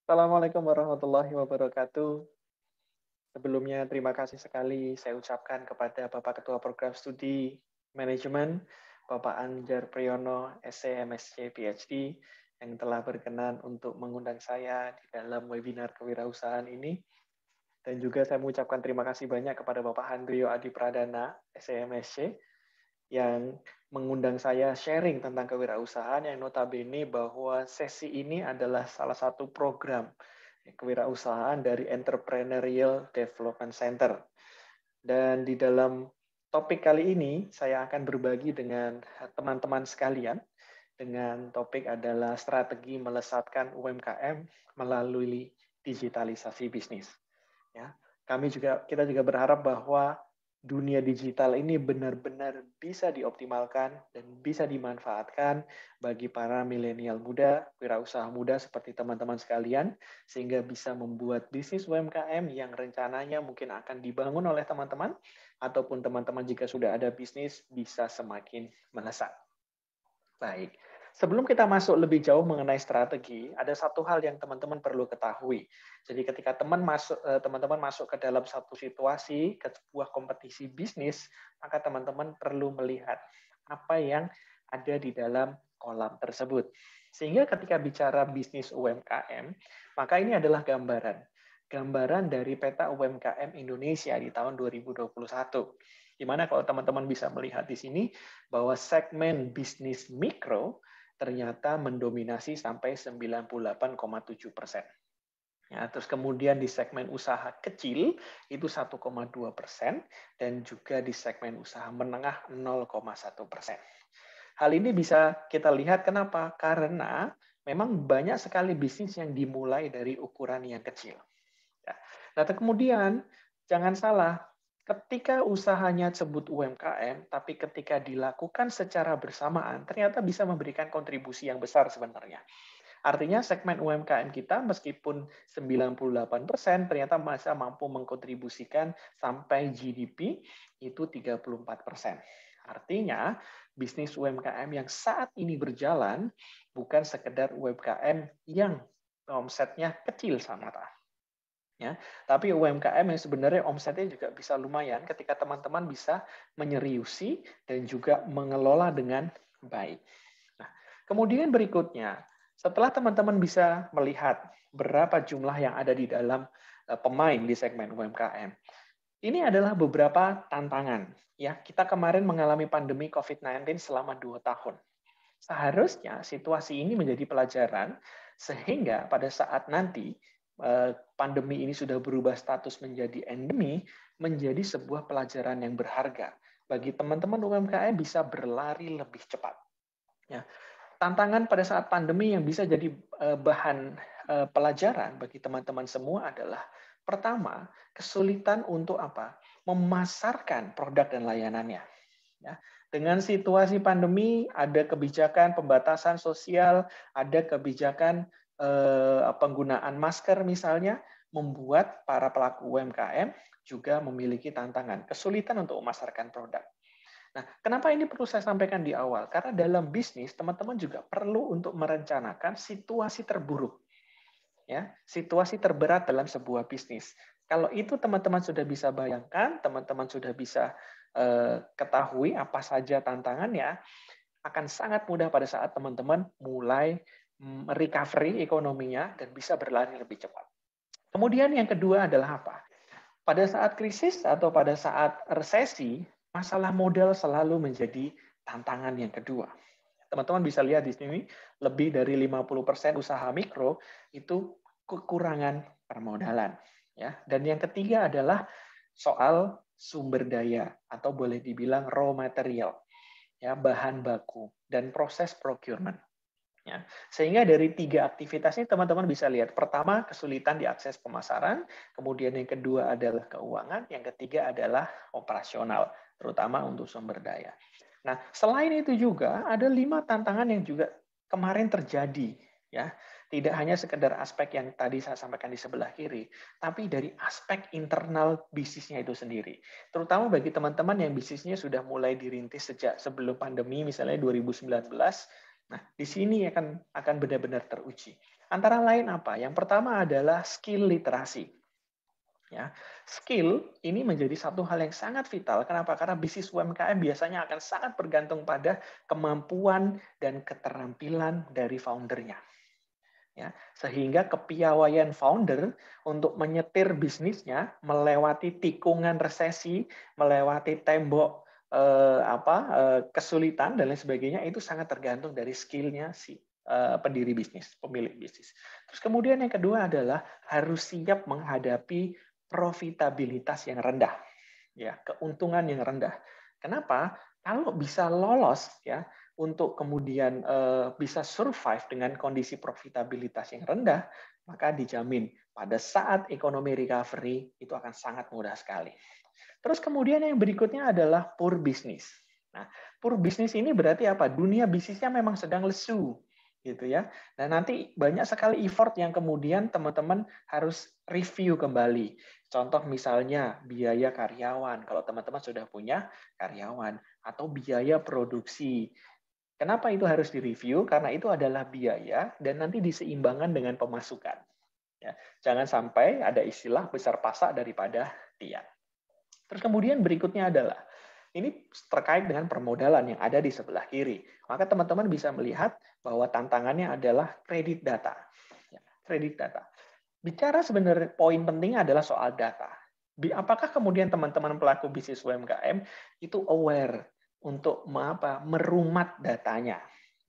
Assalamualaikum warahmatullahi wabarakatuh. Sebelumnya terima kasih sekali saya ucapkan kepada Bapak Ketua Program Studi Manajemen, Bapak Anjar Priyono, SC, MSc, PhD, yang telah berkenan untuk mengundang saya di dalam webinar kewirausahaan ini. Dan juga saya mengucapkan terima kasih banyak kepada Bapak Handrio Adi Pradana, SC, MSc, yang mengundang saya sharing tentang kewirausahaan yang notabene bahwa sesi ini adalah salah satu program kewirausahaan dari Entrepreneurial Development Center. Dan di dalam topik kali ini saya akan berbagi dengan teman-teman sekalian dengan topik adalah strategi melesatkan UMKM melalui digitalisasi bisnis. Ya, kita juga berharap bahwa dunia digital ini benar-benar bisa dioptimalkan dan bisa dimanfaatkan bagi para milenial muda, wirausaha muda seperti teman-teman sekalian, sehingga bisa membuat bisnis UMKM yang rencananya mungkin akan dibangun oleh teman-teman, ataupun teman-teman jika sudah ada bisnis, bisa semakin melesat. Baik, sebelum kita masuk lebih jauh mengenai strategi, ada satu hal yang teman-teman perlu ketahui. Jadi ketika teman-teman masuk ke dalam satu situasi, ke sebuah kompetisi bisnis, maka teman-teman perlu melihat apa yang ada di dalam kolam tersebut. Sehingga ketika bicara bisnis UMKM, maka ini adalah gambaran dari peta UMKM Indonesia di tahun 2021. Di mana kalau teman-teman bisa melihat di sini bahwa segmen bisnis mikro ternyata mendominasi sampai 98,7%. Ya, terus kemudian di segmen usaha kecil itu 1,2% dan juga di segmen usaha menengah 0,1%. Hal ini bisa kita lihat kenapa? Karena memang banyak sekali bisnis yang dimulai dari ukuran yang kecil. Ya. Nah, kemudian jangan salah, ketika usahanya sebut UMKM, tapi ketika dilakukan secara bersamaan, ternyata bisa memberikan kontribusi yang besar sebenarnya. Artinya segmen UMKM kita meskipun 98% ternyata masih mampu mengkontribusikan sampai GDP itu 34%. Artinya bisnis UMKM yang saat ini berjalan bukan sekedar UMKM yang omsetnya kecil semata. Ya, tapi UMKM yang sebenarnya omsetnya juga bisa lumayan ketika teman-teman bisa menyeriusi dan juga mengelola dengan baik. Nah, kemudian berikutnya, setelah teman-teman bisa melihat berapa jumlah yang ada di dalam pemain di segmen UMKM, ini adalah beberapa tantangan. Ya, kita kemarin mengalami pandemi COVID-19 selama 2 tahun. Seharusnya situasi ini menjadi pelajaran sehingga pada saat nanti pandemi ini sudah berubah status menjadi endemi, menjadi sebuah pelajaran yang berharga bagi teman-teman UMKM bisa berlari lebih cepat. Ya, tantangan pada saat pandemi yang bisa jadi bahan pelajaran bagi teman-teman semua adalah pertama, kesulitan untuk apa? Memasarkan produk dan layanannya. Ya. Dengan situasi pandemi, ada kebijakan pembatasan sosial, ada kebijakan penggunaan masker misalnya, membuat para pelaku UMKM juga memiliki tantangan, kesulitan untuk memasarkan produk. Nah, kenapa ini perlu saya sampaikan di awal? Karena dalam bisnis, teman-teman juga perlu untuk merencanakan situasi terburuk. Ya, situasi terberat dalam sebuah bisnis. Kalau itu teman-teman sudah bisa bayangkan, teman-teman sudah bisa ketahui apa saja tantangannya, akan sangat mudah pada saat teman-teman mulai recovery ekonominya dan bisa berlari lebih cepat. Kemudian yang kedua adalah apa? Pada saat krisis atau pada saat resesi, masalah modal selalu menjadi tantangan yang kedua. Teman-teman bisa lihat di sini, lebih dari 50% usaha mikro itu kekurangan permodalan. Ya. Dan yang ketiga adalah soal sumber daya atau boleh dibilang raw material, ya, bahan baku dan proses procurement. Ya. Sehingga dari tiga aktivitas ini teman-teman bisa lihat. Pertama, kesulitan diakses pemasaran. Kemudian yang kedua adalah keuangan. Yang ketiga adalah operasional, terutama untuk sumber daya. Nah, selain itu juga ada 5 tantangan yang juga kemarin terjadi. Ya, tidak hanya sekedar aspek yang tadi saya sampaikan di sebelah kiri, tapi dari aspek internal bisnisnya itu sendiri. Terutama bagi teman-teman yang bisnisnya sudah mulai dirintis sejak sebelum pandemi, misalnya 2019, Nah, di sini akan benar-benar teruji. Antara lain apa? Yang pertama adalah skill literasi. Ya, skill ini menjadi satu hal yang sangat vital. Kenapa? Karena bisnis UMKM biasanya akan sangat bergantung pada kemampuan dan keterampilan dari foundernya. Ya, sehingga kepiawaian founder untuk menyetir bisnisnya melewati tikungan resesi, melewati tembok kesulitan dan lain sebagainya itu sangat tergantung dari skillnya si pendiri bisnis, pemilik bisnis. Terus kemudian yang kedua adalah harus siap menghadapi profitabilitas yang rendah, ya, keuntungan yang rendah. Kenapa? Kalau bisa lolos ya untuk kemudian bisa survive dengan kondisi profitabilitas yang rendah, maka dijamin pada saat ekonomi recovery itu akan sangat mudah sekali. Terus kemudian yang berikutnya adalah poor business. Nah, poor business ini berarti apa? Dunia bisnisnya memang sedang lesu, gitu ya. Nah, nanti banyak sekali effort yang kemudian teman-teman harus review kembali. Contoh misalnya biaya karyawan, kalau teman-teman sudah punya karyawan, atau biaya produksi. Kenapa itu harus direview? Karena itu adalah biaya dan nanti diseimbangkan dengan pemasukan. Ya, jangan sampai ada istilah besar pasak daripada tiang. Terus kemudian berikutnya adalah, ini terkait dengan permodalan yang ada di sebelah kiri. Maka teman-teman bisa melihat bahwa tantangannya adalah kredit data. Ya, kredit data. Bicara sebenarnya poin penting adalah soal data. Apakah kemudian teman-teman pelaku bisnis UMKM itu aware untuk merumat datanya?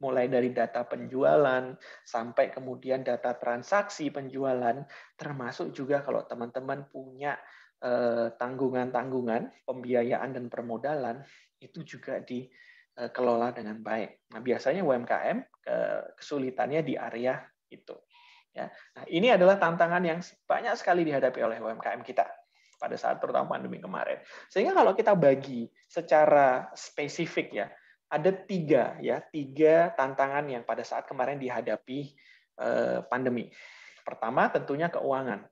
Mulai dari data penjualan sampai kemudian data transaksi penjualan, termasuk juga kalau teman-teman punya tanggungan-tanggungan, pembiayaan dan permodalan, itu juga dikelola dengan baik. Nah, biasanya UMKM kesulitannya di area itu. Ya. Nah, ini adalah tantangan yang banyak sekali dihadapi oleh UMKM kita pada saat terutama pandemi kemarin. Sehingga kalau kita bagi secara spesifik ya, ada tiga tantangan yang pada saat kemarin dihadapi pandemi. Pertama tentunya keuangan.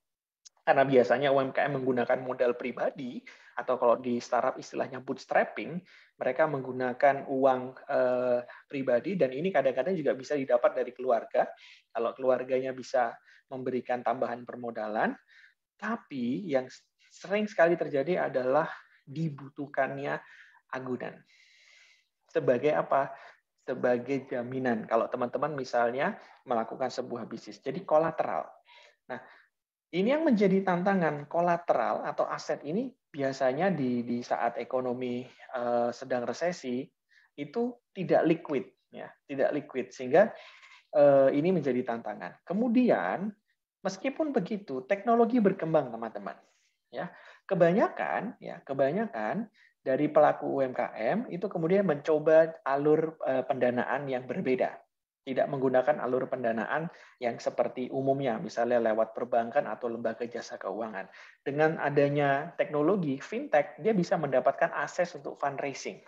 Karena biasanya UMKM menggunakan modal pribadi, atau kalau di startup istilahnya bootstrapping, mereka menggunakan uang pribadi, dan ini kadang-kadang juga bisa didapat dari keluarga, kalau keluarganya bisa memberikan tambahan permodalan, tapi yang sering sekali terjadi adalah dibutuhkannya agunan. Sebagai apa? Sebagai jaminan, kalau teman-teman misalnya melakukan sebuah bisnis. Jadi kolateral. Nah, ini yang menjadi tantangan, kolateral atau aset ini biasanya di saat ekonomi sedang resesi itu tidak liquid, ya, tidak liquid, sehingga ini menjadi tantangan. Kemudian meskipun begitu, teknologi berkembang, teman-teman. Ya, kebanyakan dari pelaku UMKM itu kemudian mencoba alur pendanaan yang berbeda. Tidak menggunakan alur pendanaan yang seperti umumnya, misalnya lewat perbankan atau lembaga jasa keuangan. Dengan adanya teknologi, fintech, dia bisa mendapatkan akses untuk fundraising.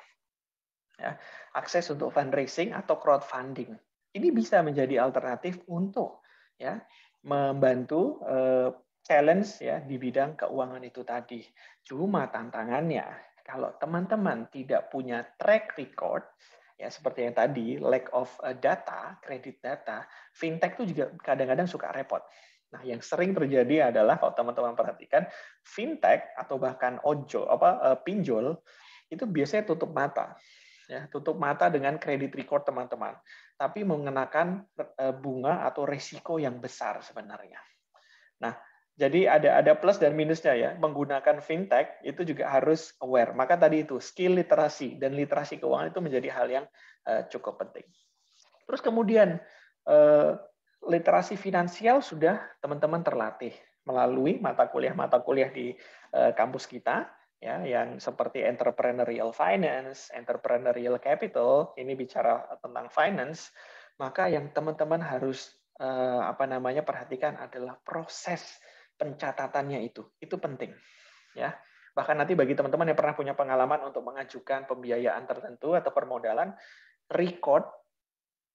Ya, akses untuk fundraising atau crowdfunding. Ini bisa menjadi alternatif untuk ya membantu challenge ya di bidang keuangan itu tadi. Cuma tantangannya, kalau teman-teman tidak punya track record, ya seperti yang tadi, lack of data, kredit data, fintech itu juga kadang-kadang suka repot. Nah, yang sering terjadi adalah kalau teman-teman perhatikan, fintech atau bahkan pinjol itu biasanya tutup mata. Ya, tutup mata dengan kredit record teman-teman, tapi mengenakan bunga atau risiko yang besar sebenarnya. Nah, jadi ada plus dan minusnya ya. Menggunakan fintech itu juga harus aware. Maka tadi itu skill literasi dan literasi keuangan itu menjadi hal yang cukup penting. Terus kemudian literasi finansial sudah teman-teman terlatih melalui mata kuliah di kampus kita ya, yang seperti entrepreneurial finance, entrepreneurial capital, ini bicara tentang finance, maka yang teman-teman harus perhatikan adalah proses pencatatannya itu penting ya. Bahkan nanti bagi teman-teman yang pernah punya pengalaman untuk mengajukan pembiayaan tertentu atau permodalan, record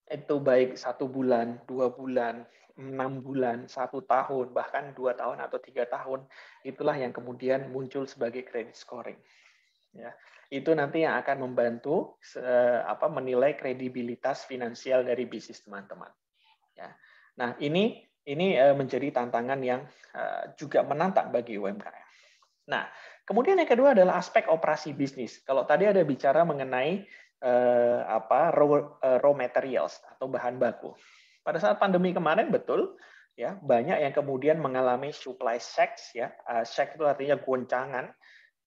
itu baik 1 bulan, 2 bulan, 6 bulan, 1 tahun, bahkan 2 tahun atau 3 tahun, itulah yang kemudian muncul sebagai credit scoring. Ya, itu nanti yang akan membantu menilai kredibilitas finansial dari bisnis teman-teman. Ya. Nah, ini menjadi tantangan yang juga menantang bagi UMKM. Nah, kemudian yang kedua adalah aspek operasi bisnis. Kalau tadi ada bicara mengenai raw materials atau bahan baku. Pada saat pandemi kemarin betul ya, banyak yang kemudian mengalami supply shocks ya. Shock itu artinya goncangan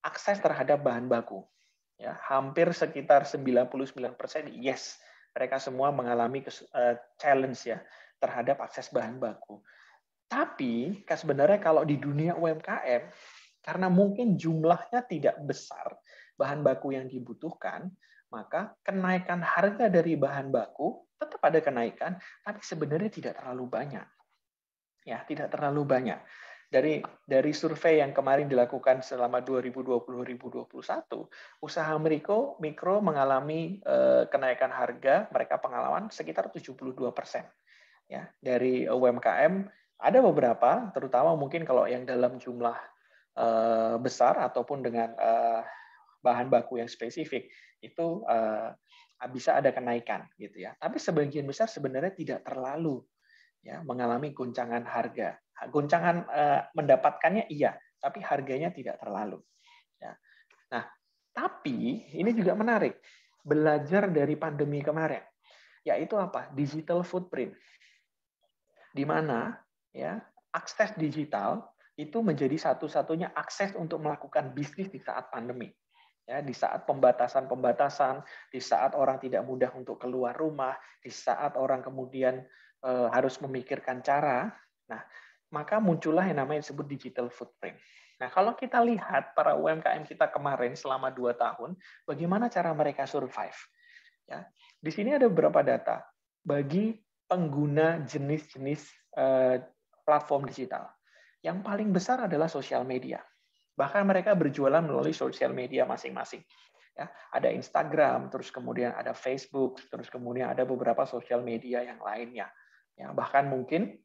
akses terhadap bahan baku. Ya, hampir sekitar 99% yes, mereka semua mengalami challenge ya terhadap akses bahan baku. Tapi sebenarnya kalau di dunia UMKM, karena mungkin jumlahnya tidak besar bahan baku yang dibutuhkan, maka kenaikan harga dari bahan baku tetap ada kenaikan, tapi sebenarnya tidak terlalu banyak. Ya, tidak terlalu banyak. Dari survei yang kemarin dilakukan selama 2020-2021, usaha mikro mengalami kenaikan harga, mereka pengalaman sekitar 72%. Ya, dari UMKM ada beberapa, terutama mungkin kalau yang dalam jumlah besar ataupun dengan bahan baku yang spesifik itu bisa ada kenaikan gitu ya. Tapi sebagian besar sebenarnya tidak terlalu ya mengalami goncangan harga. Goncangan mendapatkannya iya, tapi harganya tidak terlalu. Ya. Nah, tapi ini juga menarik. Belajar dari pandemi kemarin, yaitu apa? Digital footprint. Di mana ya akses digital itu menjadi satu-satunya akses untuk melakukan bisnis di saat pandemi. Ya, di saat pembatasan, di saat orang tidak mudah untuk keluar rumah, di saat orang kemudian harus memikirkan cara, nah maka muncullah yang namanya disebut digital footprint. Nah, kalau kita lihat para UMKM kita kemarin selama 2 tahun, bagaimana cara mereka survive? Ya, di sini ada beberapa data bagi pengguna jenis-jenis platform digital. Yang paling besar adalah sosial media. Bahkan mereka berjualan melalui sosial media masing-masing. Ya, ada Instagram, terus kemudian ada Facebook, terus kemudian ada beberapa sosial media yang lainnya. Ya, bahkan mungkin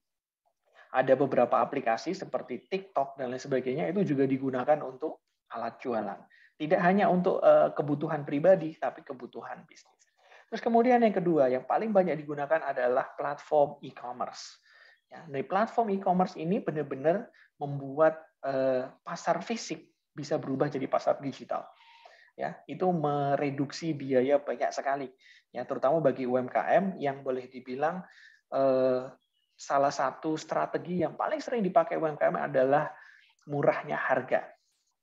ada beberapa aplikasi seperti TikTok dan lain sebagainya itu juga digunakan untuk alat jualan. Tidak hanya untuk kebutuhan pribadi, tapi kebutuhan bisnis. Terus kemudian yang kedua, yang paling banyak digunakan adalah platform e-commerce. Ya, dari platform e-commerce ini benar-benar membuat pasar fisik bisa berubah jadi pasar digital. Ya, itu mereduksi biaya banyak sekali. Ya, terutama bagi UMKM yang boleh dibilang salah satu strategi yang paling sering dipakai UMKM adalah murahnya harga.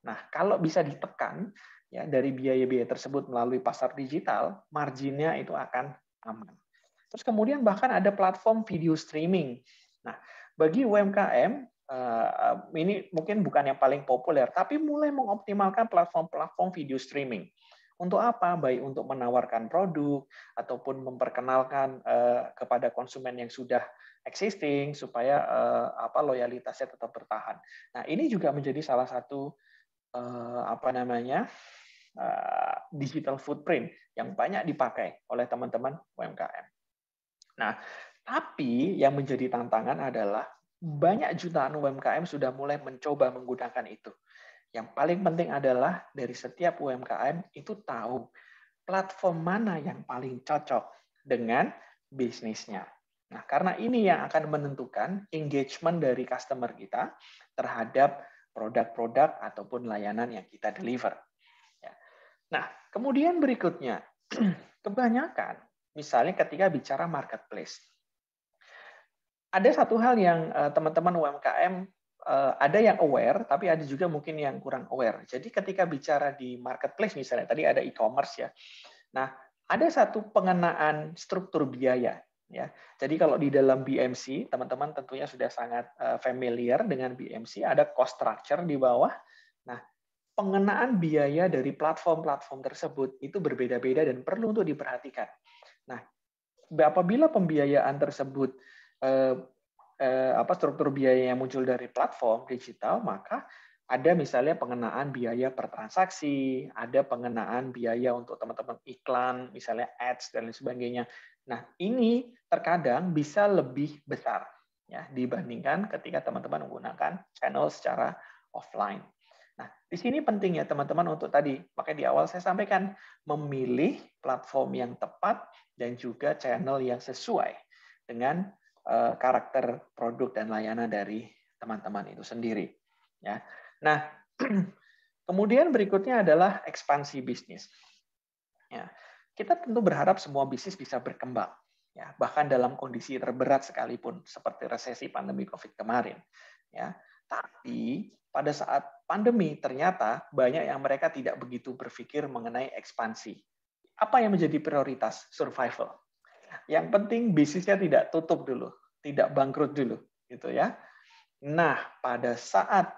Nah, kalau bisa ditekan ya dari biaya-biaya tersebut melalui pasar digital, marginnya itu akan aman. Terus kemudian bahkan ada platform video streaming. Nah, bagi UMKM ini mungkin bukan yang paling populer, tapi mulai mengoptimalkan platform-platform video streaming. Untuk apa? Baik untuk menawarkan produk ataupun memperkenalkan kepada konsumen yang sudah existing supaya loyalitasnya tetap bertahan. Nah, ini juga menjadi salah satu digital footprint yang banyak dipakai oleh teman-teman UMKM. Nah, tapi yang menjadi tantangan adalah banyak jutaan UMKM sudah mulai mencoba menggunakan itu. Yang paling penting adalah dari setiap UMKM itu tahu platform mana yang paling cocok dengan bisnisnya. Nah, karena ini yang akan menentukan engagement dari customer kita terhadap produk-produk ataupun layanan yang kita deliver. Nah, kemudian berikutnya, kebanyakan, misalnya ketika bicara marketplace, ada satu hal yang teman-teman UMKM ada yang aware, tapi ada juga mungkin yang kurang aware. Jadi ketika bicara di marketplace misalnya, tadi ada e-commerce ya. Nah, ada satu pengenaan struktur biaya. Ya, jadi kalau di dalam BMC, teman-teman tentunya sudah sangat familiar dengan BMC, ada cost structure di bawah. Nah, pengenaan biaya dari platform-platform tersebut itu berbeda-beda dan perlu untuk diperhatikan. Nah, apabila pembiayaan tersebut struktur biaya yang muncul dari platform digital, maka ada misalnya pengenaan biaya per transaksi, ada pengenaan biaya untuk teman-teman iklan, misalnya ads dan lain sebagainya. Nah, ini terkadang bisa lebih besar ya dibandingkan ketika teman-teman menggunakan channel secara offline. Nah, di sini penting ya teman-teman untuk tadi, makanya di awal saya sampaikan memilih platform yang tepat dan juga channel yang sesuai dengan karakter produk dan layanan dari teman-teman itu sendiri. Ya. Nah, kemudian berikutnya adalah ekspansi bisnis. Ya, kita tentu berharap semua bisnis bisa berkembang. Ya, bahkan dalam kondisi terberat sekalipun, seperti resesi pandemi COVID kemarin. Ya, tapi pada saat pandemi ternyata banyak yang mereka tidak begitu berpikir mengenai ekspansi. Apa yang menjadi prioritas? Survival. Yang penting bisnisnya tidak tutup dulu, tidak bangkrut dulu, gitu ya. Nah, pada saat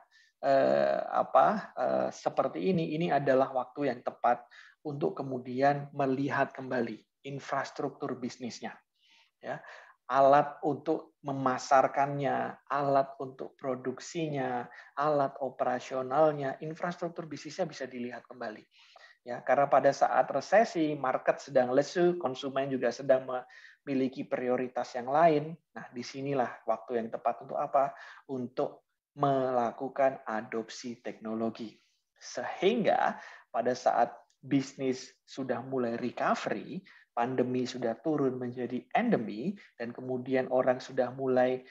seperti ini adalah waktu yang tepat untuk kemudian melihat kembali infrastruktur bisnisnya, ya, alat untuk memasarkannya, alat untuk produksinya, alat operasionalnya, infrastruktur bisnisnya bisa dilihat kembali. Ya, karena pada saat resesi, market sedang lesu, konsumen juga sedang memiliki prioritas yang lain. Nah, disinilah waktu yang tepat untuk apa? Untuk melakukan adopsi teknologi. Sehingga pada saat bisnis sudah mulai recovery, pandemi sudah turun menjadi endemi, dan kemudian orang sudah mulai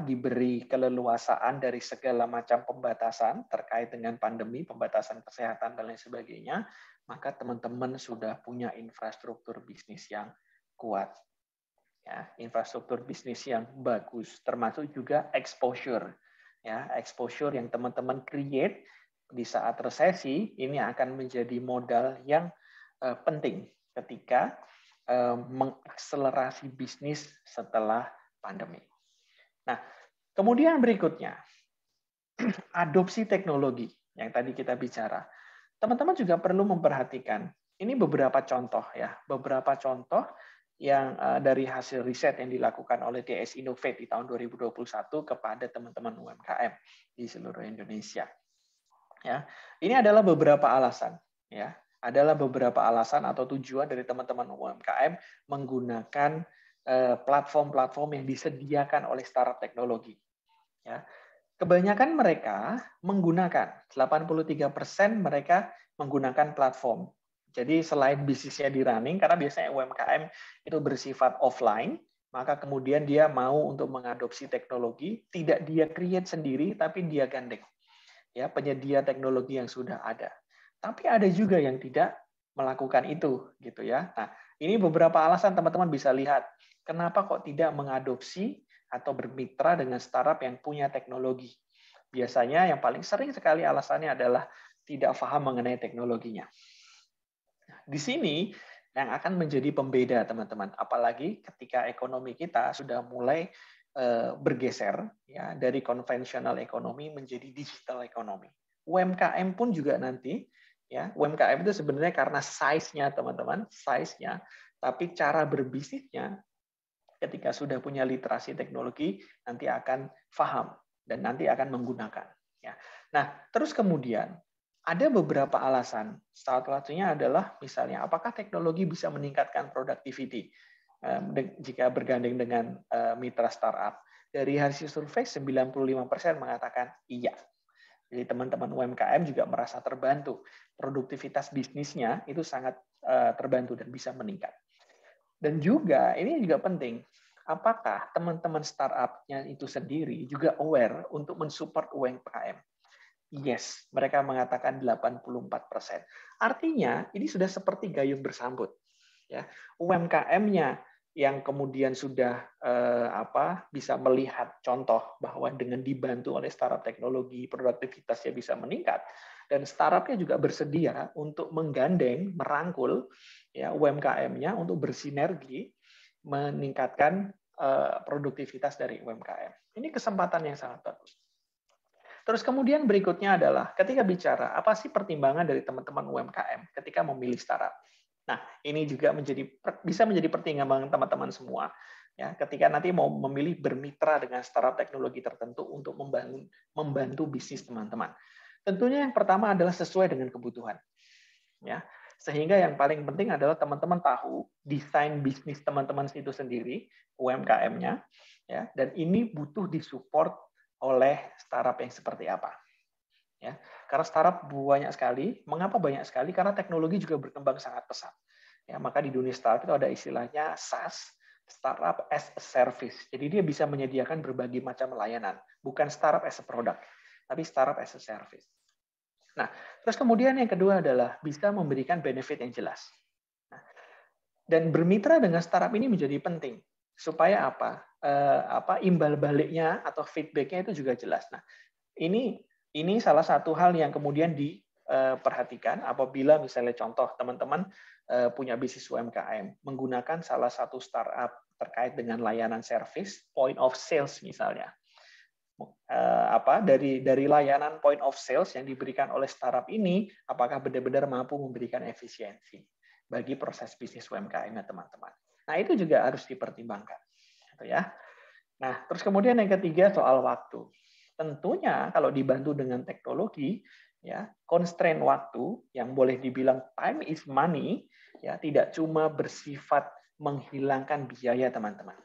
diberi keleluasaan dari segala macam pembatasan terkait dengan pandemi, pembatasan kesehatan dan lain sebagainya, maka teman-teman sudah punya infrastruktur bisnis yang kuat. Ya, infrastruktur bisnis yang bagus, termasuk juga exposure. Ya, exposure yang teman-teman create di saat resesi ini akan menjadi modal yang penting ketika mengakselerasi bisnis setelah pandemi. Nah, kemudian berikutnya, adopsi teknologi yang tadi kita bicara. Teman-teman juga perlu memperhatikan, ini beberapa contoh ya, beberapa contoh yang dari hasil riset yang dilakukan oleh DS Innovate di tahun 2021 kepada teman-teman UMKM di seluruh Indonesia. Ya, ini adalah beberapa alasan, ya, adalah beberapa alasan atau tujuan dari teman-teman UMKM menggunakan platform-platform yang disediakan oleh startup teknologi. Ya, kebanyakan mereka menggunakan 83% mereka menggunakan platform. Jadi selain bisnisnya di running, karena biasanya UMKM itu bersifat offline, maka kemudian dia mau untuk mengadopsi teknologi, tidak dia create sendiri, tapi dia gandeng ya penyedia teknologi yang sudah ada. Tapi ada juga yang tidak melakukan itu, gitu ya. Nah, ini beberapa alasan teman-teman bisa lihat kenapa kok tidak mengadopsi atau bermitra dengan startup yang punya teknologi. Biasanya yang paling sering sekali alasannya adalah tidak paham mengenai teknologinya. Di sini yang akan menjadi pembeda teman-teman, apalagi ketika ekonomi kita sudah mulai bergeser ya dari konvensional ekonomi menjadi digital ekonomi. UMKM pun juga nanti ya, UMKM itu sebenarnya karena size-nya teman-teman, size-nya, tapi cara berbisnisnya ketika sudah punya literasi teknologi nanti akan paham dan nanti akan menggunakan ya. Nah, terus kemudian ada beberapa alasan. Salah satunya adalah misalnya apakah teknologi bisa meningkatkan productivity jika bergandeng dengan mitra startup. Dari hasil survei 95% mengatakan iya. Jadi teman-teman UMKM juga merasa terbantu. Produktivitas bisnisnya itu sangat terbantu dan bisa meningkat. Dan juga ini juga penting, apakah teman-teman startup-nya itu sendiri juga aware untuk mensupport UMKM? Yes, mereka mengatakan 84%. Artinya ini sudah seperti gayung bersambut. Ya, UMKM-nya yang kemudian sudah bisa melihat contoh bahwa dengan dibantu oleh startup teknologi produktivitasnya bisa meningkat dan startupnya juga bersedia untuk menggandeng merangkul ya UMKM-nya untuk bersinergi meningkatkan produktivitas dari UMKM. Ini kesempatan yang sangat bagus. Terus kemudian berikutnya adalah ketika bicara apa sih pertimbangan dari teman-teman UMKM ketika memilih startup. Nah, ini juga bisa menjadi pertimbangan teman-teman semua. Ya, ketika nanti mau memilih bermitra dengan startup teknologi tertentu untuk membantu bisnis teman-teman. Tentunya yang pertama adalah sesuai dengan kebutuhan. Ya, sehingga yang paling penting adalah teman-teman tahu desain bisnis teman-teman itu sendiri, UMKM-nya, ya, dan ini butuh disupport oleh startup yang seperti apa. Ya, karena startup banyak sekali. Mengapa banyak sekali? Karena teknologi juga berkembang sangat pesat. Ya, maka di dunia startup itu ada istilahnya SaaS, Startup as a Service. Jadi dia bisa menyediakan berbagai macam layanan, bukan startup as a product, tapi startup as a service. Nah, terus kemudian yang kedua adalah bisa memberikan benefit yang jelas. Nah, dan bermitra dengan startup ini menjadi penting supaya apa? Imbal baliknya atau feedbacknya itu juga jelas. Nah, ini salah satu hal yang kemudian diperhatikan apabila misalnya contoh teman-teman punya bisnis UMKM menggunakan salah satu startup terkait dengan layanan service point of sales misalnya. Dari layanan point of sales yang diberikan oleh startup ini, apakah benar-benar mampu memberikan efisiensi bagi proses bisnis UMKM ya teman-teman. Nah itu juga harus dipertimbangkan, gitu ya. Nah terus kemudian yang ketiga soal waktu. Tentunya kalau dibantu dengan teknologi, ya constraint waktu yang boleh dibilang time is money, ya tidak cuma bersifat menghilangkan biaya teman-teman.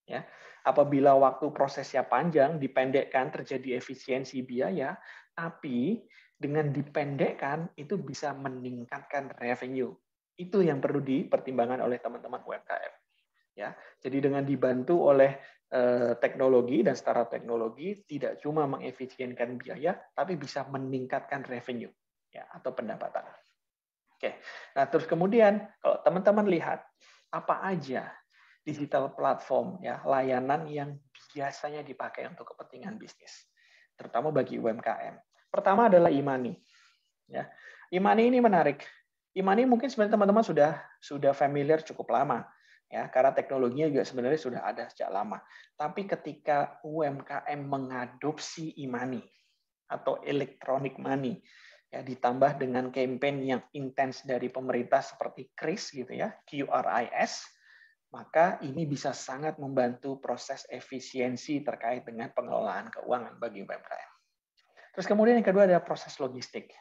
Ya, apabila waktu prosesnya panjang, dipendekkan terjadi efisiensi biaya, tapi dengan dipendekkan itu bisa meningkatkan revenue. Itu yang perlu dipertimbangkan oleh teman-teman UMKM. Ya, jadi dengan dibantu oleh teknologi dan startup teknologi tidak cuma mengefisienkan biaya, tapi bisa meningkatkan revenue ya atau pendapatan. Oke, nah terus kemudian kalau teman-teman lihat apa aja digital platform ya layanan yang biasanya dipakai untuk kepentingan bisnis, terutama bagi UMKM. Pertama adalah e-money. Ya, e-money ini menarik. E-money mungkin sebenarnya teman-teman sudah familiar cukup lama. Ya, karena teknologinya juga sebenarnya sudah ada sejak lama. Tapi ketika UMKM mengadopsi e-money atau electronic money, ya ditambah dengan campaign yang intens dari pemerintah seperti KRIS gitu ya, QRIS, maka ini bisa sangat membantu proses efisiensi terkait dengan pengelolaan keuangan bagi UMKM. Terus kemudian yang kedua adalah proses logistik.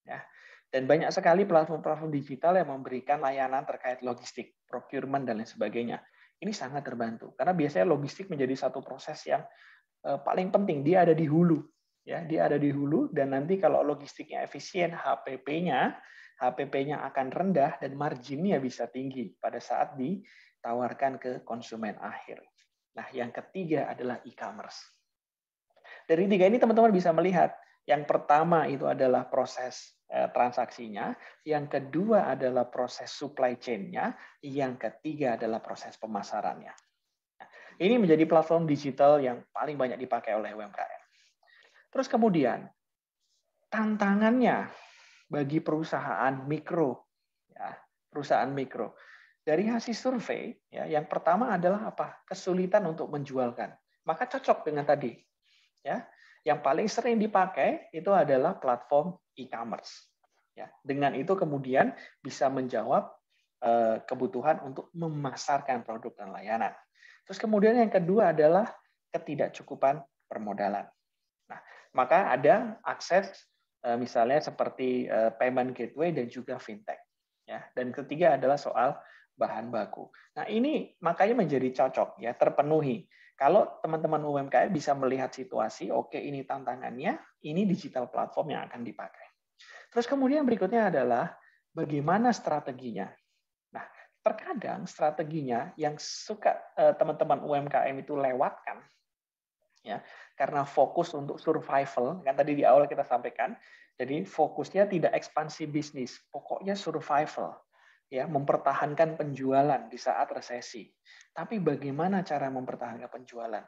Ya. Dan banyak sekali platform-platform digital yang memberikan layanan terkait logistik, procurement, dan lain sebagainya. Ini sangat terbantu, karena biasanya logistik menjadi satu proses yang paling penting. Dia ada di hulu. Ya, dia ada di hulu, dan nanti kalau logistiknya efisien, HPP-nya akan rendah, dan marginnya bisa tinggi pada saat ditawarkan ke konsumen akhir. Nah, yang ketiga adalah e-commerce. Dari tiga ini teman-teman bisa melihat, yang pertama itu adalah proses transaksinya, yang kedua adalah proses supply chain-nya, yang ketiga adalah proses pemasarannya. Nah, ini menjadi platform digital yang paling banyak dipakai oleh UMKM. Terus kemudian, tantangannya bagi perusahaan mikro, ya, perusahaan mikro. Dari hasil survei, ya, yang pertama adalah apa? Kesulitan untuk menjualkan. Maka cocok dengan tadi. Ya, yang paling sering dipakai itu adalah platform e-commerce. Ya, dengan itu kemudian bisa menjawab kebutuhan untuk memasarkan produk dan layanan. Terus kemudian yang kedua adalah ketidakcukupan permodalan. Nah, maka ada akses misalnya seperti payment gateway dan juga fintech. Ya, dan ketiga adalah soal bahan baku. Nah, ini makanya menjadi cocok ya, terpenuhi. Kalau teman-teman UMKM bisa melihat situasi, oke ini tantangannya, ini digital platform yang akan dipakai. Terus kemudian berikutnya adalah bagaimana strateginya. Nah, terkadang strateginya yang suka teman-teman UMKM itu lewatkan, ya, karena fokus untuk survival, kan tadi di awal kita sampaikan, jadi fokusnya tidak ekspansi bisnis, pokoknya survival. Ya, mempertahankan penjualan di saat resesi. Tapi bagaimana cara mempertahankan penjualan?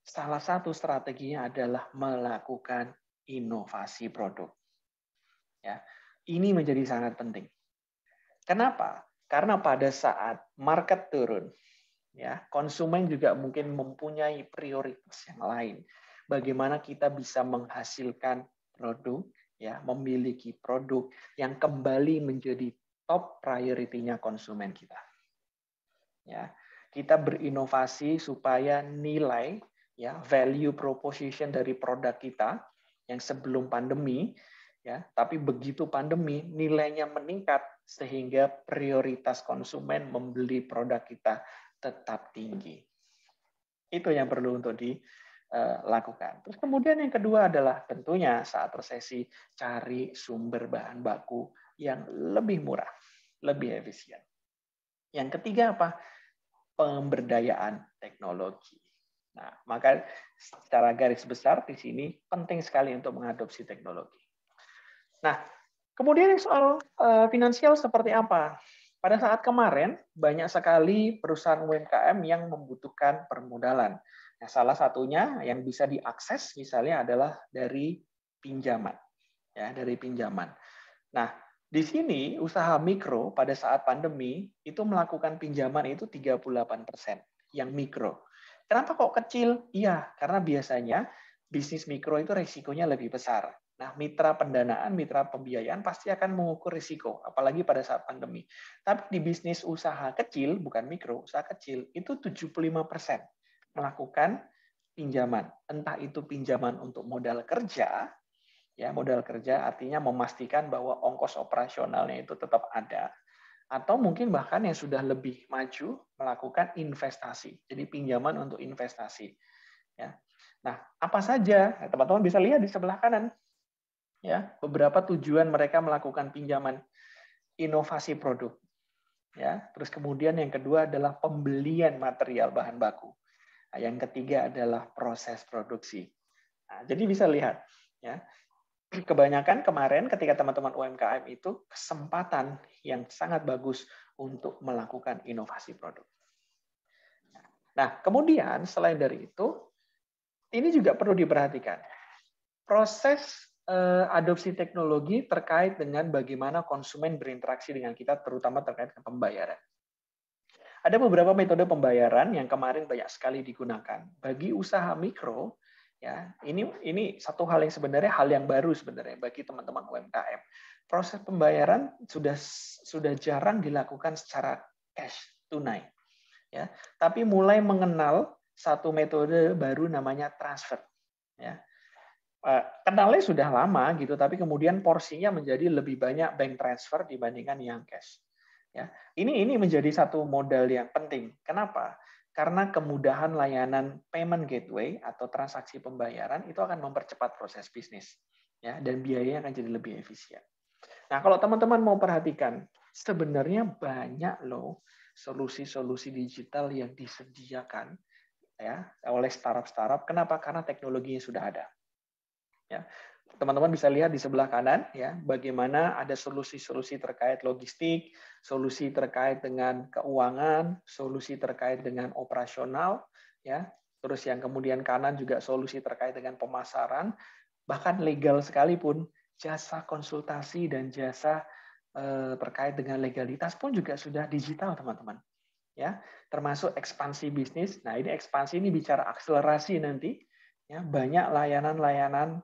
Salah satu strateginya adalah melakukan inovasi produk. Ya, ini menjadi sangat penting. Kenapa? Karena pada saat market turun, ya, konsumen juga mungkin mempunyai prioritas yang lain. Bagaimana kita bisa menghasilkan produk, ya, memiliki produk yang kembali menjadi top priority-nya konsumen kita. Ya, kita berinovasi supaya nilai, ya, value proposition dari produk kita yang sebelum pandemi, ya, tapi begitu pandemi nilainya meningkat sehingga prioritas konsumen membeli produk kita tetap tinggi. Itu yang perlu untuk lakukan. Terus kemudian yang kedua adalah tentunya saat resesi cari sumber bahan baku yang lebih murah, lebih efisien. Yang ketiga apa? Pemberdayaan teknologi. Nah, maka secara garis besar di sini penting sekali untuk mengadopsi teknologi. Nah, kemudian yang soal finansial seperti apa? Pada saat kemarin, banyak sekali perusahaan UMKM yang membutuhkan permodalan. Nah, salah satunya yang bisa diakses misalnya adalah dari pinjaman. Ya, dari pinjaman. Nah, di sini usaha mikro pada saat pandemi itu melakukan pinjaman itu 38% yang mikro. Kenapa kok kecil? Iya, karena biasanya bisnis mikro itu risikonya lebih besar. Nah, mitra pendanaan, mitra pembiayaan pasti akan mengukur risiko, apalagi pada saat pandemi. Tapi di bisnis usaha kecil, bukan mikro, usaha kecil, itu 75% melakukan pinjaman. Entah itu pinjaman untuk modal kerja, ya modal kerja artinya memastikan bahwa ongkos operasionalnya itu tetap ada, atau mungkin bahkan yang sudah lebih maju melakukan investasi, jadi pinjaman untuk investasi. Ya. Nah, apa saja? Teman-teman bisa lihat di sebelah kanan. Ya, beberapa tujuan mereka melakukan pinjaman: inovasi produk, ya. Terus kemudian yang kedua adalah pembelian material bahan baku. Nah, yang ketiga adalah proses produksi. Nah, jadi bisa lihat, ya. Kebanyakan kemarin ketika teman-teman UMKM itu kesempatan yang sangat bagus untuk melakukan inovasi produk. Nah, kemudian selain dari itu, ini juga perlu diperhatikan. Proses adopsi teknologi terkait dengan bagaimana konsumen berinteraksi dengan kita, terutama terkait dengan pembayaran. Ada beberapa metode pembayaran yang kemarin banyak sekali digunakan. Bagi usaha mikro, ya ini satu hal yang sebenarnya hal yang baru sebenarnya bagi teman-teman UMKM. Proses pembayaran sudah jarang dilakukan secara cash, tunai. Ya, tapi mulai mengenal satu metode baru namanya transfer. Ya. Kenalnya sudah lama gitu, tapi kemudian porsinya menjadi lebih banyak bank transfer dibandingkan yang cash. Ya, ini menjadi satu modal yang penting. Kenapa? Karena kemudahan layanan payment gateway atau transaksi pembayaran itu akan mempercepat proses bisnis, ya, dan biayanya akan jadi lebih efisien. Nah, kalau teman-teman mau perhatikan, sebenarnya banyak loh solusi-solusi digital yang disediakan ya oleh startup-startup. Kenapa? Karena teknologinya sudah ada. Ya, teman-teman bisa lihat di sebelah kanan ya bagaimana ada solusi-solusi terkait logistik, solusi terkait dengan keuangan, solusi terkait dengan operasional, ya. Terus yang kemudian kanan juga solusi terkait dengan pemasaran, bahkan legal sekalipun jasa konsultasi dan jasa terkait dengan legalitas pun juga sudah digital, teman-teman. Ya, termasuk ekspansi bisnis. Nah, ini ekspansi ini bicara akselerasi nanti. Ya, banyak layanan-layanan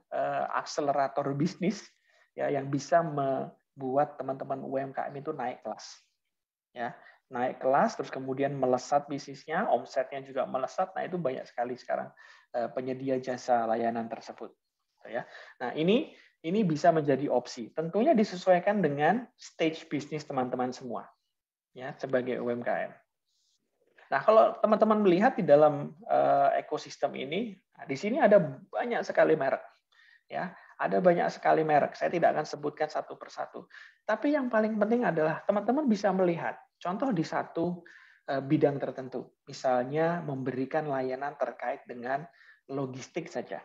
akselerator bisnis ya yang bisa membuat teman-teman UMKM itu naik kelas. Ya, naik kelas terus kemudian melesat bisnisnya, omsetnya juga melesat. Nah, itu banyak sekali sekarang penyedia jasa layanan tersebut. Ya. Nah, ini bisa menjadi opsi. Tentunya disesuaikan dengan stage bisnis teman-teman semua. Ya, sebagai UMKM. Nah, kalau teman-teman melihat di dalam ekosistem ini, nah, di sini ada banyak sekali merek. Ya, ada banyak sekali merek. Saya tidak akan sebutkan satu persatu. Tapi yang paling penting adalah teman-teman bisa melihat contoh di satu bidang tertentu. Misalnya memberikan layanan terkait dengan logistik saja.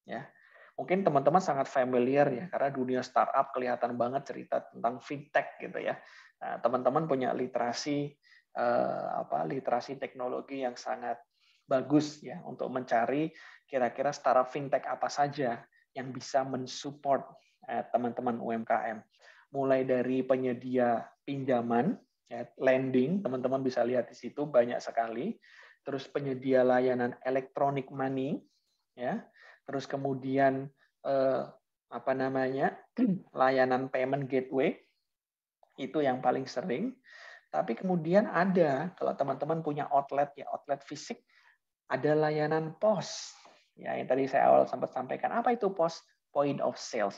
Ya. Mungkin teman-teman sangat familiar ya karena dunia startup kelihatan banget cerita tentang fintech gitu ya. Nah, teman-teman punya literasi literasi teknologi yang sangat bagus ya untuk mencari kira-kira startup fintech apa saja yang bisa mensupport teman-teman UMKM. Mulai dari penyedia pinjaman, ya, lending, teman-teman bisa lihat di situ banyak sekali. Terus penyedia layanan electronic money, ya. Terus kemudian layanan payment gateway itu yang paling sering. Tapi kemudian ada, kalau teman-teman punya outlet ya, outlet fisik, ada layanan POS. Ya, yang tadi saya awal sempat sampaikan, apa itu POS? Point of sales.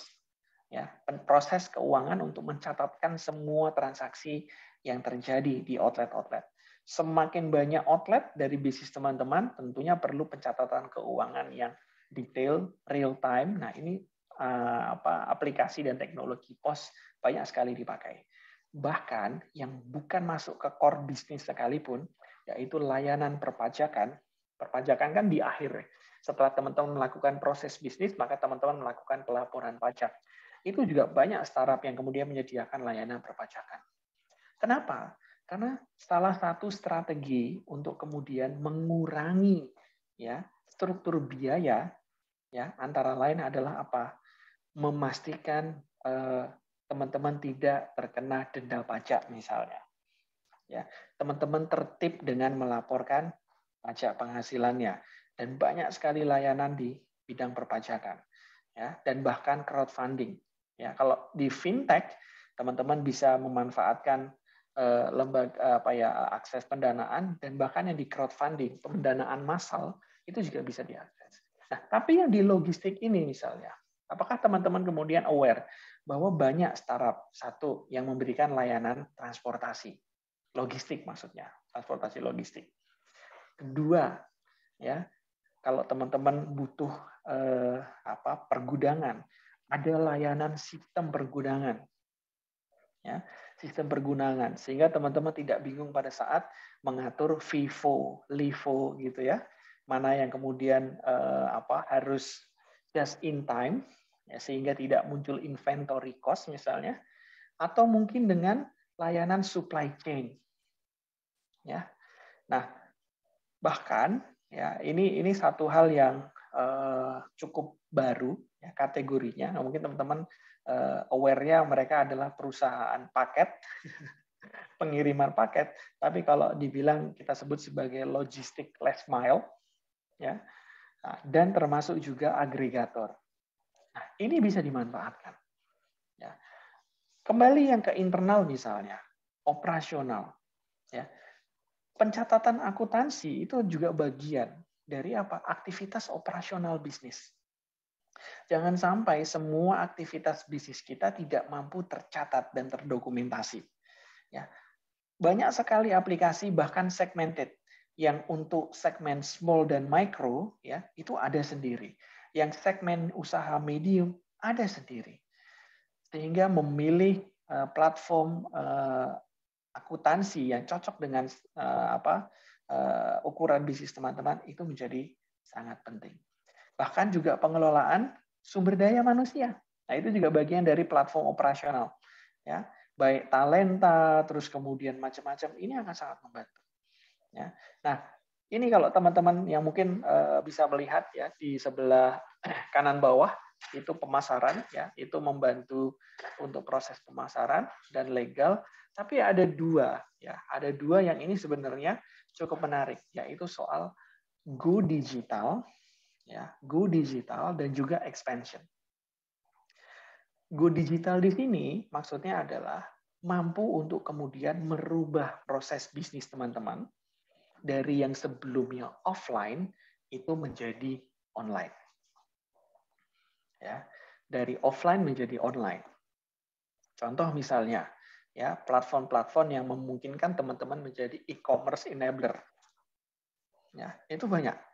Ya, proses keuangan untuk mencatatkan semua transaksi yang terjadi di outlet-outlet. semakin banyak outlet dari bisnis teman-teman, tentunya perlu pencatatan keuangan yang detail, real time. Nah, ini aplikasi dan teknologi POS banyak sekali dipakai. Bahkan yang bukan masuk ke core bisnis sekalipun, yaitu layanan perpajakan. Perpajakan kan di akhir. Setelah teman-teman melakukan proses bisnis, maka teman-teman melakukan pelaporan pajak. Itu juga banyak startup yang kemudian menyediakan layanan perpajakan. Kenapa? Karena salah satu strategi untuk kemudian mengurangi ya struktur biaya ya antara lain adalah apa? Memastikan teman-teman tidak terkena denda pajak misalnya. Ya, teman-teman tertib dengan melaporkan pajak penghasilannya dan banyak sekali layanan di bidang perpajakan. Ya, dan bahkan crowdfunding. Ya, kalau di fintech teman-teman bisa memanfaatkan lembaga akses pendanaan dan bahkan yang di crowdfunding pendanaan massal itu juga bisa diakses. Nah, tapi yang di logistik ini misalnya, apakah teman-teman kemudian aware bahwa banyak startup satu yang memberikan layanan transportasi logistik maksudnya, transportasi logistik. Kedua, ya, kalau teman-teman butuh pergudangan, ada layanan sistem pergudangan. Ya, sistem pergudangan sehingga teman-teman tidak bingung pada saat mengatur FIFO, LIFO gitu ya. Mana yang kemudian harus just in time ya, sehingga tidak muncul inventory cost misalnya, atau mungkin dengan layanan supply chain. Ya. Nah, bahkan ya ini satu hal yang cukup baru ya, kategorinya. Nah, mungkin teman-teman aware-nya mereka adalah perusahaan paket, pengiriman paket, tapi kalau dibilang kita sebut sebagai logistik last mile, ya, dan termasuk juga agregator. Nah, ini bisa dimanfaatkan. Ya. Kembali yang ke internal misalnya, operasional. Ya. Pencatatan akuntansi itu juga bagian dari aktivitas operasional bisnis. Jangan sampai semua aktivitas bisnis kita tidak mampu tercatat dan terdokumentasi. Ya. Banyak sekali aplikasi bahkan segmented yang untuk segmen small dan micro ya itu ada sendiri. Yang segmen usaha medium ada sendiri. Sehingga memilih platform akuntansi yang cocok dengan ukuran bisnis teman-teman itu menjadi sangat penting. Bahkan juga pengelolaan sumber daya manusia. Nah, itu juga bagian dari platform operasional. Ya, baik talenta, terus kemudian macam-macam, ini akan sangat membantu. Ya. Nah, ini kalau teman-teman yang mungkin bisa melihat ya di sebelah kanan bawah itu pemasaran, ya itu membantu untuk proses pemasaran dan legal. Tapi ada dua yang ini sebenarnya cukup menarik, yaitu soal go digital. Ya, go digital dan juga expansion. Go digital di sini maksudnya adalah mampu untuk kemudian merubah proses bisnis teman-teman dari yang sebelumnya offline itu menjadi online. Ya, dari offline menjadi online. Contoh misalnya, ya platform-platform yang memungkinkan teman-teman menjadi e-commerce enabler. Ya, itu banyak.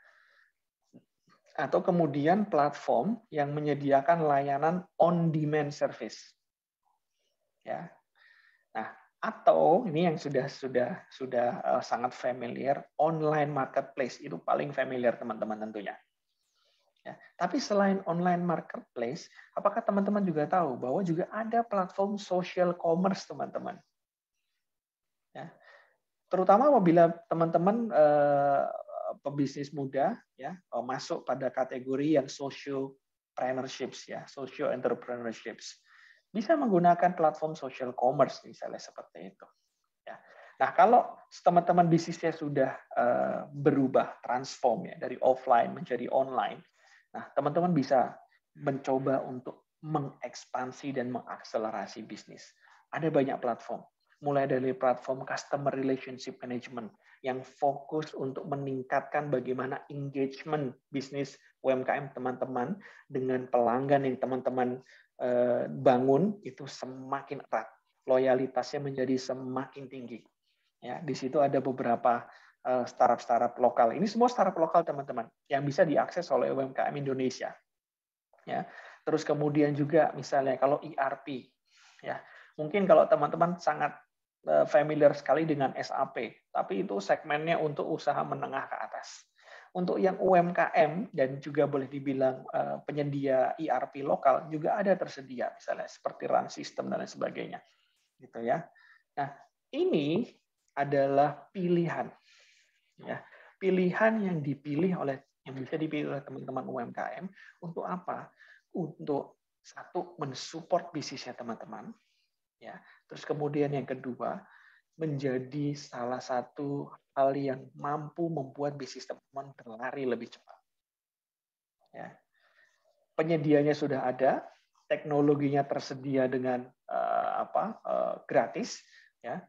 Atau kemudian platform yang menyediakan layanan on-demand service. Ya. Nah, atau ini yang sudah sangat familiar, online marketplace itu paling familiar teman-teman tentunya. Ya. Tapi selain online marketplace, apakah teman-teman juga tahu bahwa juga ada platform social commerce teman-teman? Ya. Terutama apabila teman-teman pebisnis muda ya masuk pada kategori yang sociopreneurships ya, socio entrepreneurships. Bisa menggunakan platform social commerce misalnya seperti itu. Ya. Nah, kalau teman-teman bisnisnya sudah berubah transform ya dari offline menjadi online, nah teman-teman bisa mencoba untuk mengekspansi dan mengakselerasi bisnis. Ada banyak platform. Mulai dari platform customer relationship management yang fokus untuk meningkatkan bagaimana engagement bisnis UMKM teman-teman dengan pelanggan yang teman-teman bangun itu semakin erat, loyalitasnya menjadi semakin tinggi. Ya, di situ ada beberapa startup-startup lokal. Ini semua startup lokal, teman-teman, yang bisa diakses oleh UMKM Indonesia. Ya, terus kemudian juga misalnya kalau ERP, ya, mungkin kalau teman-teman sangat familiar sekali dengan SAP, tapi itu segmennya untuk usaha menengah ke atas. Untuk yang UMKM dan juga boleh dibilang penyedia ERP lokal juga ada tersedia, misalnya seperti Run System dan lain sebagainya, gitu ya. Nah, ini adalah pilihan, ya, pilihan yang bisa dipilih oleh teman-teman UMKM untuk apa? Untuk satu, mensupport bisnisnya teman-teman, ya. Terus kemudian yang kedua, menjadi salah satu hal yang mampu membuat bisnis teman-teman berlari lebih cepat. Ya. Penyedianya sudah ada, teknologinya tersedia dengan gratis, ya.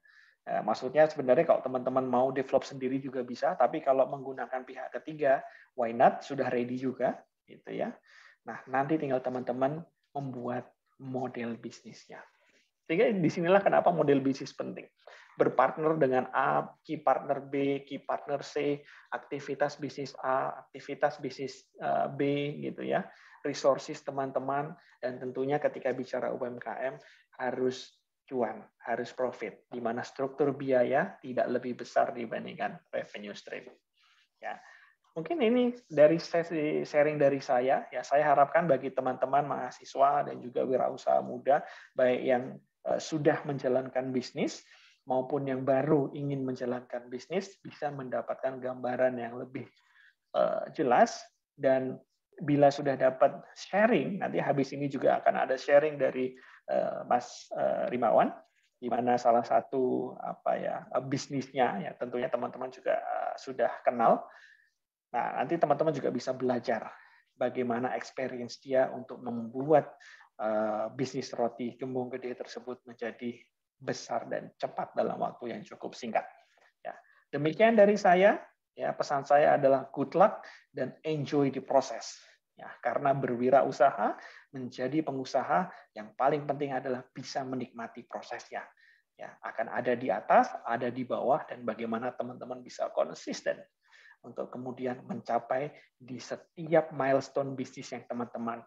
Maksudnya sebenarnya kalau teman-teman mau develop sendiri juga bisa, tapi kalau menggunakan pihak ketiga, why not? Sudah ready juga, gitu ya. Nah, nanti tinggal teman-teman membuat model bisnisnya. Sehingga disinilah kenapa model bisnis penting. Berpartner dengan A, key partner B, key partner C, aktivitas bisnis A, aktivitas bisnis B, gitu ya. Resources teman-teman, dan tentunya ketika bicara UMKM harus cuan, harus profit, di mana struktur biaya tidak lebih besar dibandingkan revenue stream. Ya, mungkin ini dari sesi sharing dari saya. Ya, saya harapkan bagi teman-teman mahasiswa dan juga wirausaha muda, baik yang sudah menjalankan bisnis maupun yang baru ingin menjalankan bisnis, bisa mendapatkan gambaran yang lebih jelas. Dan bila sudah dapat sharing, nanti habis ini juga akan ada sharing dari Mas Rimawan, di mana salah satu bisnisnya, ya tentunya teman-teman juga sudah kenal. Nah, nanti teman-teman juga bisa belajar bagaimana experience dia untuk membuat bisnis roti gembung gede tersebut menjadi besar dan cepat dalam waktu yang cukup singkat. Ya, demikian dari saya. Ya, pesan saya adalah good luck dan enjoy the process. Ya, karena berwirausaha menjadi pengusaha, yang paling penting adalah bisa menikmati prosesnya. Ya, akan ada di atas, ada di bawah, dan bagaimana teman-teman bisa konsisten untuk kemudian mencapai di setiap milestone bisnis yang teman-teman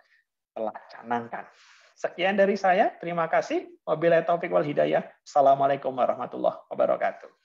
telah canangkan. Sekian dari saya. Terima kasih. Wabillahi taufik wal hidayah. Assalamualaikum warahmatullahi wabarakatuh.